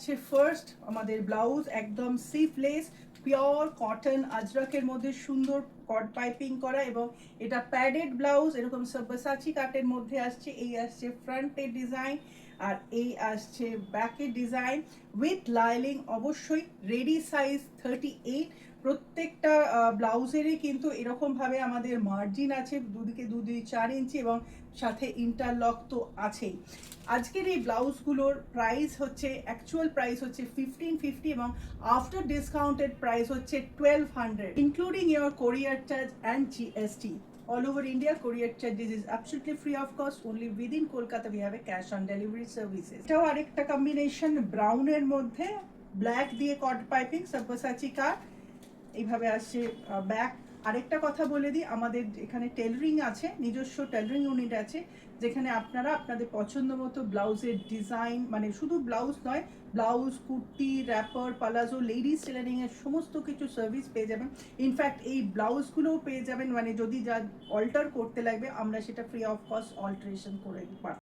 আসছে ফার্স্ট আমাদের ব্লাউজ, একদম স্লিভলেস পিওর কটন আজরাকের মধ্যে সুন্দর কট পাইপিং করা, এবং এটা প্যাডেড ব্লাউজ, এরকম সাবসাচি কাটের মধ্যে আসছে। এই আসছে ফ্রন্টের ডিজাইন, আর এই আসছে ব্যাকের ডিজাইন উইথ লাইলিং, অবশ্যই রেডি সাইজ 38। প্রত্যেকটা ব্লাউজেরই কিন্তু এরকমভাবে আমাদের মার্জিন আছে, দুদিকে 4 ইঞ্চি, এবং সাথে ইন্টারলক তো আছেই। আজকের এই ব্লাউজগুলোর প্রাইস হচ্ছে, অ্যাকচুয়াল প্রাইস হচ্ছে 1550, এবং আফটার ডিসকাউন্টেড প্রাইস হচ্ছে 1200, ইনক্লুডিং ইয়োর কোরিয়ার charge and GST. All over India, courier charges is absolutely free of cost. Only within Kolkata we have a cash on delivery services. এটাও আরেকটা combination ব্রাউনের মধ্যে black দিয়ে কট piping, সাবসাচি কাট, এইভাবে আসছে back. আরেকটা কথা বলে দিই, আমাদের এখানে টেলারিং আছে, নিজস্ব টেলারিং ইউনিট আছে, যেখানে আপনারা আপনাদের পছন্দ মতো ব্লাউজের ডিজাইন, মানে শুধু ব্লাউজ নয়, blouse, kurti, wrapper, palazzo, ladies টেলারিংয়ের সমস্ত কিছু সার্ভিস পেয়ে যাবেন। ইনফ্যাক্ট এই ব্লাউজগুলোও পেয়ে যাবেন, মানে যদি যা অল্টার করতে লাগবে আমরা সেটা ফ্রি অফ কস্ট অল্টারেশন করে দিই।